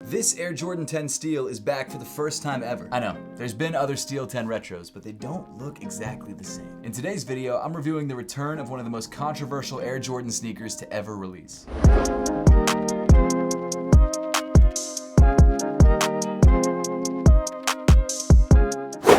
This Air Jordan 10 Steel is back for the first time ever. I know, there's been other Steel 10 retros, but they don't look exactly the same. In today's video, I'm reviewing the return of one of the most controversial Air Jordan sneakers to ever release.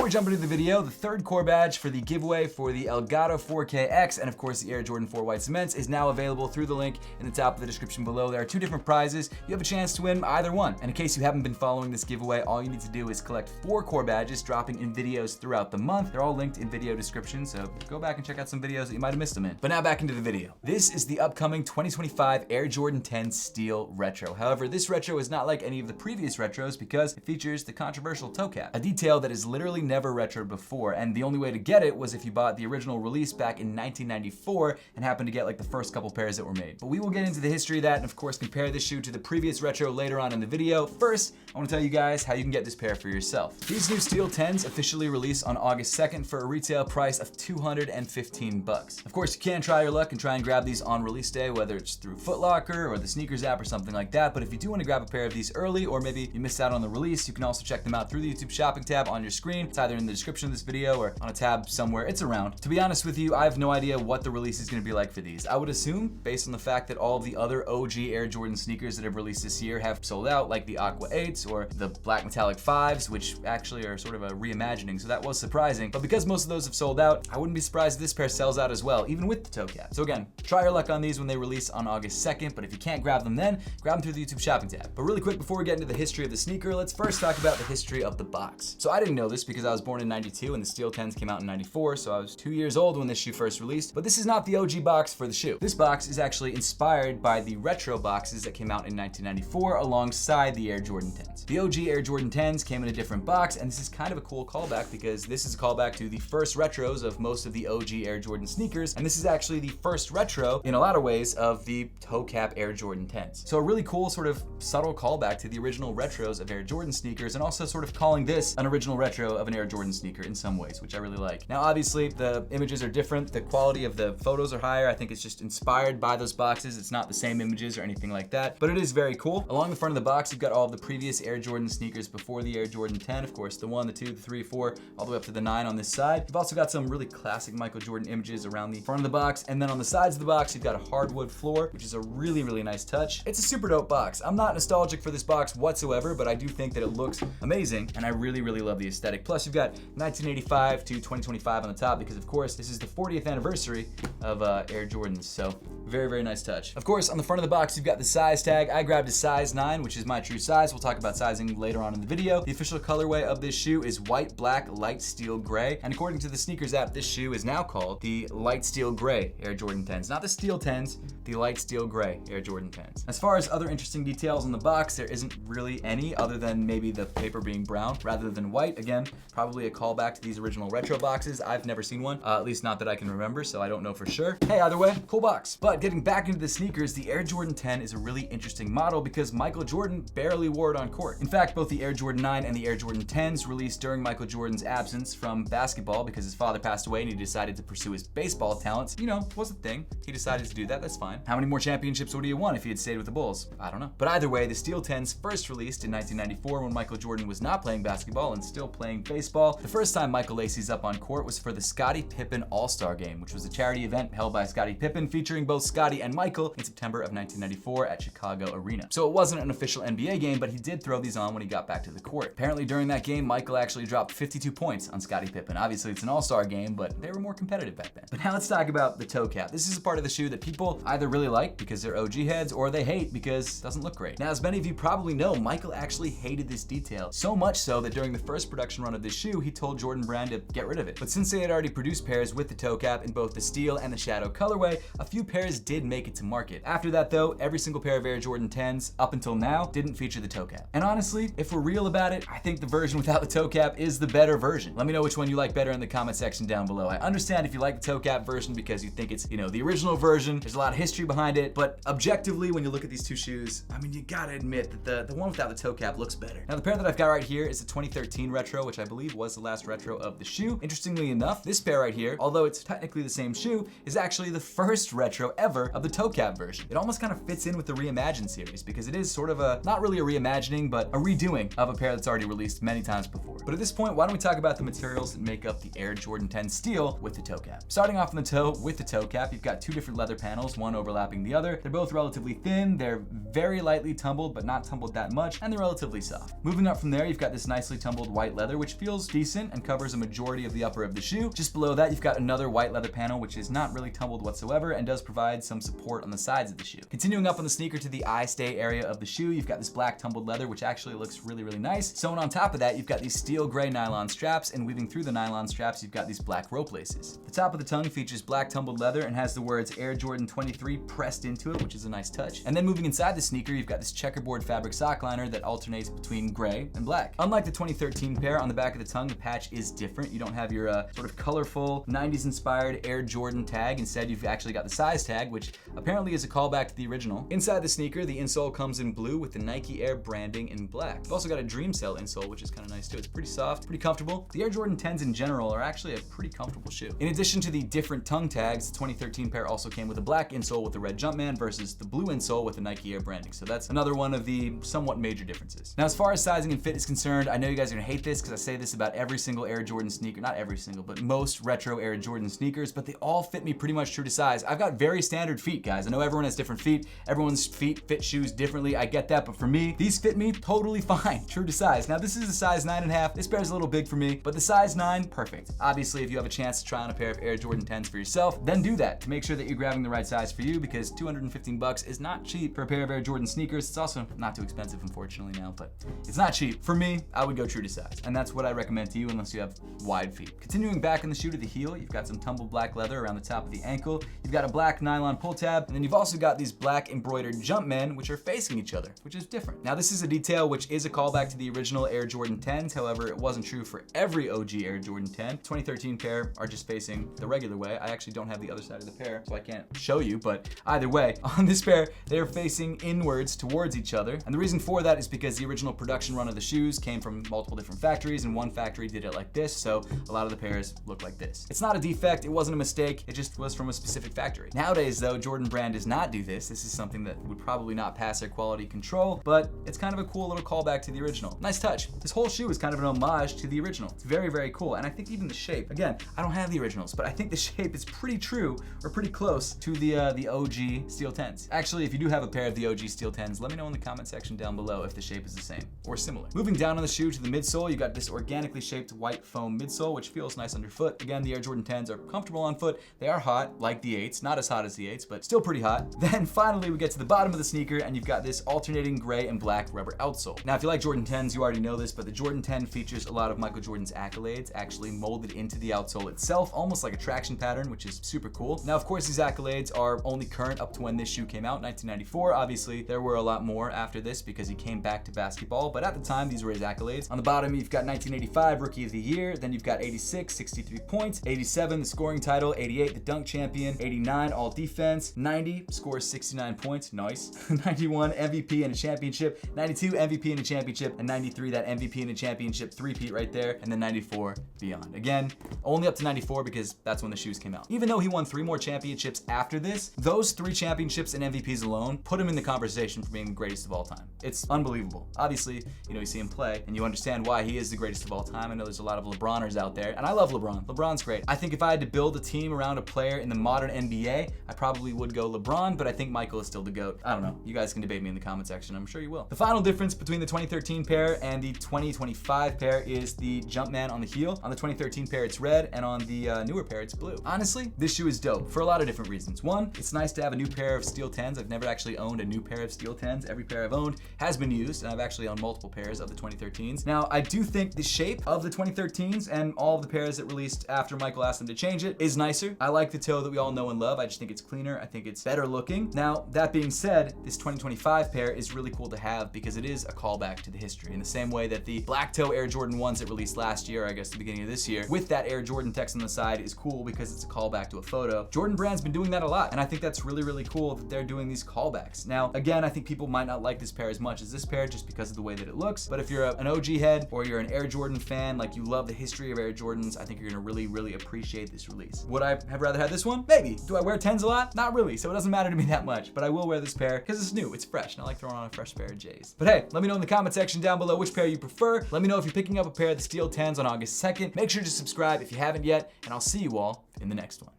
Jump into the video, the third core badge for the giveaway for the Elgato 4KX and of course the Air Jordan 4 White Cements is now available through the link in the top of the description below. There are two different prizes. You have a chance to win either one. And in case you haven't been following this giveaway, all you need to do is collect 4 core badges dropping in videos throughout the month. They're all linked in video description, so go back and check out some videos that you might have missed them in. But now back into the video. This is the upcoming 2025 Air Jordan 10 Steel Retro. However, this retro is not like any of the previous retros because it features the controversial toe cap, a detail that is literally never retro before, and the only way to get it was if you bought the original release back in 1994 and happened to get like the first couple pairs that were made. But we will get into the history of that and of course compare this shoe to the previous retro later on in the video. First, I want to tell you guys how you can get this pair for yourself. These new Steel 10s officially release on August 2nd for a retail price of $215. Of course, you can try your luck and try and grab these on release day, whether it's through Foot Locker or the sneakers app or something like that. But if you do want to grab a pair of these early, or maybe you missed out on the release, you can also check them out through the YouTube shopping tab on your screen. It's either in the description of this video or on a tab somewhere. It's around. To be honest with you, I have no idea what the release is going to be like for these. I would assume, based on the fact that all of the other OG Air Jordan sneakers that have released this year have sold out, like the Aqua 8s or the Black Metallic 5s, which actually are sort of a reimagining, so that was surprising. But because most of those have sold out, I wouldn't be surprised if this pair sells out as well, even with the toe cap. So again, try your luck on these when they release on August 2nd, but if you can't grab them then, grab them through the YouTube shopping tab. But really quick, before we get into the history of the sneaker, let's first talk about the history of the box. So I didn't know this because I was born in 92 and the Steel 10s came out in 94, so I was 2 years old when this shoe first released, but this is not the OG box for the shoe. This box is actually inspired by the retro boxes that came out in 1994 alongside the Air Jordan 10s. The OG Air Jordan 10s came in a different box, and this is kind of a cool callback because this is a callback to the first retros of most of the OG Air Jordan sneakers, and this is actually the first retro, in a lot of ways, of the toe cap Air Jordan 10s. So a really cool sort of subtle callback to the original retros of Air Jordan sneakers, and also sort of calling this an original retro of an Air Jordan sneaker in some ways, which I really like. Now obviously the images are different, the quality of the photos are higher. I think it's just inspired by those boxes. It's not the same images or anything like that, but it is very cool. Along the front of the box, you've got all of the previous Air Jordan sneakers before the Air Jordan 10, of course, the 1, the 2, the 3, 4, all the way up to the 9 on this side. You've also got some really classic Michael Jordan images around the front of the box, and then on the sides of the box, you've got a hardwood floor, which is a really, really nice touch. It's a super dope box. I'm not nostalgic for this box whatsoever, but I do think that it looks amazing, and I really, really love the aesthetic. Plus, you've got 1985 to 2025 on the top, because of course, this is the 40th anniversary of Air Jordans, so very, very nice touch. Of course, on the front of the box, you've got the size tag. I grabbed a size 9, which is my true size. We'll talk about sizing later on in the video. The official colorway of this shoe is white, black, light steel gray, and according to the sneakers app, this shoe is now called the light steel gray Air Jordan 10s. Not the steel 10s, the light steel gray Air Jordan 10s. As far as other interesting details on the box, there isn't really any other than maybe the paper being brown rather than white. Again, probably a callback to these original retro boxes. I've never seen one, at least not that I can remember, so I don't know for sure. Hey, either way, cool box. But getting back into the sneakers, the Air Jordan 10 is a really interesting model because Michael Jordan barely wore it on court. In fact, both the Air Jordan 9 and the Air Jordan 10s released during Michael Jordan's absence from basketball because his father passed away and he decided to pursue his baseball talents. You know, was a thing. He decided to do that, that's fine. How many more championships would he have won if he had stayed with the Bulls? I don't know. But either way, the Steel 10s first released in 1994 when Michael Jordan was not playing basketball and still playing baseball. The first time Michael laces up on court was for the Scottie Pippen All-Star Game, which was a charity event held by Scottie Pippen featuring both Scottie and Michael in September of 1994 at Chicago Arena. So it wasn't an official NBA game, but he did throw these on when he got back to the court. Apparently during that game, Michael actually dropped 52 points on Scottie Pippen. Obviously it's an all-star game, but they were more competitive back then. But now let's talk about the toe cap. This is a part of the shoe that people either really like because they're OG heads or they hate because it doesn't look great. Now, as many of you probably know, Michael actually hated this detail, so much so that during the first production run of this shoe, he told Jordan Brand to get rid of it. But since they had already produced pairs with the toe cap in both the steel and the shadow colorway, a few pairs did make it to market. After that though, every single pair of Air Jordan 10s up until now didn't feature the toe cap. And honestly, if we're real about it, I think the version without the toe cap is the better version. Let me know which one you like better in the comment section down below. I understand if you like the toe cap version because you think it's, the original version. There's a lot of history behind it, but objectively, when you look at these two shoes, I mean, you gotta admit that the one without the toe cap looks better. Now, the pair that I've got right here is the 2013 retro, which I believe was the last retro of the shoe. Interestingly enough, this pair right here, although it's technically the same shoe, is actually the first retro ever of the toe cap version. It almost kind of fits in with the Reimagined series because it is sort of a, not really a reimagining, but a redoing of a pair that's already released many times before. But at this point, why don't we talk about the materials that make up the Air Jordan 10 Steel with the toe cap. Starting off on the toe with the toe cap, you've got two different leather panels, one overlapping the other. They're both relatively thin, they're very lightly tumbled, but not tumbled that much, and they're relatively soft. Moving up from there, you've got this nicely tumbled white leather, which feels decent and covers a majority of the upper of the shoe. Just below that, you've got another white leather panel, which is not really tumbled whatsoever and does provide some support on the sides of the shoe. Continuing up on the sneaker to the eye stay area of the shoe, you've got this black tumbled leather, which actually looks really, really nice. Sewn on top of that, you've got these steel gray nylon straps, and weaving through the nylon straps, you've got these black rope laces. The top of the tongue features black tumbled leather and has the words Air Jordan 23 pressed into it, which is a nice touch. And then moving inside the sneaker, you've got this checkerboard fabric sock liner that alternates between gray and black. Unlike the 2013 pair, on the back of the tongue, the patch is different. You don't have your sort of colorful 90s inspired Air Jordan tag. Instead, you've actually got the size tag, which apparently is a callback to the original. Inside the sneaker, the insole comes in blue with the Nike Air branding in black. You've also got a Dream Cell insole, which is kind of nice too. It's pretty soft, pretty comfortable. The Air Jordan 10s in general are actually a pretty comfortable shoe. In addition to the different tongue tags, the 2013 pair also came with a black insole with the red Jumpman versus the blue insole with the Nike Air branding. So that's another one of the somewhat major differences. Now, as far as sizing and fit is concerned, I know you guys are gonna hate this because I say this about every single Air Jordan sneaker, not every single, but most retro Air Jordan sneakers, but they all fit me pretty much true to size. I've got very standard feet, guys. I know everyone has different feet. Everyone's feet fit shoes differently. I get that, but for me, these fit me totally fine, true to size. Now, this is a size 9.5. This pair is a little big for me, but the size 9, perfect. Obviously, if you have a chance to try on a pair of Air Jordan 10s for yourself, then do that to make sure that you're grabbing the right size for you, because $215 is not cheap for a pair of Air Jordan sneakers. It's also not too expensive, unfortunately, now, but it's not cheap. For me, I would go true to size, and that's what I recommend to you unless you have wide feet. Continuing back in the shoe to the heel, you've got some tumbled black leather around the top of the ankle. You've got a black nylon pull tab, and then you've also got these black embroidered Jumpmen, which are facing each other, which is different. Now, this is a detail which is a callback to the original Air Jordan 10s. However, it wasn't true for every OG Air Jordan 10. 2013 pair are just facing the regular way. I actually don't have the other side of the pair, so I can't show you, but either way, on this pair, they're facing inwards towards each other. And the reason for that is because the original production run of the shoes came from multiple different factories, and one factory did it like this, so a lot of the pairs look like this. It's not a defect, it wasn't a mistake, it just was from a specific factory. Nowadays though, Jordan Brand does not do this. This is something that would probably not pass their quality control, but it's kind of a cool little callback to the original. Nice touch. This whole shoe is kind of an homage to the original. It's very, very cool, and I think even the shape, again, I don't have the originals, but I think the shape is pretty true, or pretty close to the OG Steel 10s. Actually, if you do have a pair of the OG Steel 10s, let me know in the comment section down below if the shape is the same or similar. Moving down on the shoe to the midsole, you got this organically shaped white foam midsole, which feels nice underfoot. Again, the Air Jordan 10s are comfortable on foot. They are hot, like the 8s. Not as hot as the 8s, but still pretty hot. Then finally, we get to the bottom of the sneaker, and you've got this alternating gray and black rubber outsole. Now, if you like Jordan 10s, you already know this, but the Jordan 10 features a lot of Michael Jordan's accolades actually molded into the outsole itself, almost like a traction pattern, which is super cool. Now, of course, these accolades are only current up to when this shoe came out, 1994. Obviously, there were a lot more after this because he came back to basketball, but at the time, these were his accolades. On the bottom, you've got 1985 Rookie of the Year, then you've got 86, 63 points, 87, the scoring title, 88, the dunk champion, 89, all defense, 90, scores 69 points, nice, 91, MVP in a championship, 92, MVP in a championship, and 93, that MVP in a championship three-peat right there, and then 94 beyond. Again, only up to 94 because that's when the shoes came out. Even though he won 3 more championships after this, those 3 championships and MVPs alone put him in the conversation for being the greatest of all time. It's unbelievable. Obviously, you see him play, and you understand why he is the greatest of all time. I know there's a lot of LeBroners out there, and I love LeBron. LeBron's great. I think if I had to build a team around a player in the modern NBA, I probably would go LeBron, but I think Michael is still the GOAT. I don't know. You guys can debate me in the comment section. I'm sure you will. The final difference between the 2013 pair and the 2025 pair is the Jumpman on the heel. On the 2013 pair, it's red, and on the newer pair, it's blue. Honestly, this shoe is dope for a lot of different reasons. One, it's nice to have a new pair of Steel 10s. I've never actually owned a new pair of Steel 10s. Every pair I've owned has been used, and I've actually owned multiple pairs of the 2013s. Now, I do think the shape of the 2013s and all of the pairs that released after Michael asked them to change it is nicer. I like the toe that we all know and love. I just think it's cleaner. I think it's better looking. Now, that being said, this 2025 pair is really cool to have because it is a callback to the history in the same way that the black toe Air Jordan 1s that released last year, I guess the beginning of this year, with that Air Jordan text on the side is cool because it's a callback to a photo. Jordan Brand's been doing that a lot, and I think that's really, really cool that they're doing these callbacks. Now, again, I think people might not like this pair as much as this pair just because of the way that it looks, but if you're an OG head or you're an Air Jordan Jordan fan, like you love the history of Air Jordans, I think you're gonna really appreciate this release. Would I have rather had this one? Maybe. Do I wear 10s a lot? Not really, so it doesn't matter to me that much, but I will wear this pair because it's new, it's fresh, and I like throwing on a fresh pair of J's. But hey, let me know in the comment section down below which pair you prefer. Let me know if you're picking up a pair of the Steel 10s on August 2nd. Make sure to subscribe if you haven't yet, and I'll see you all in the next one.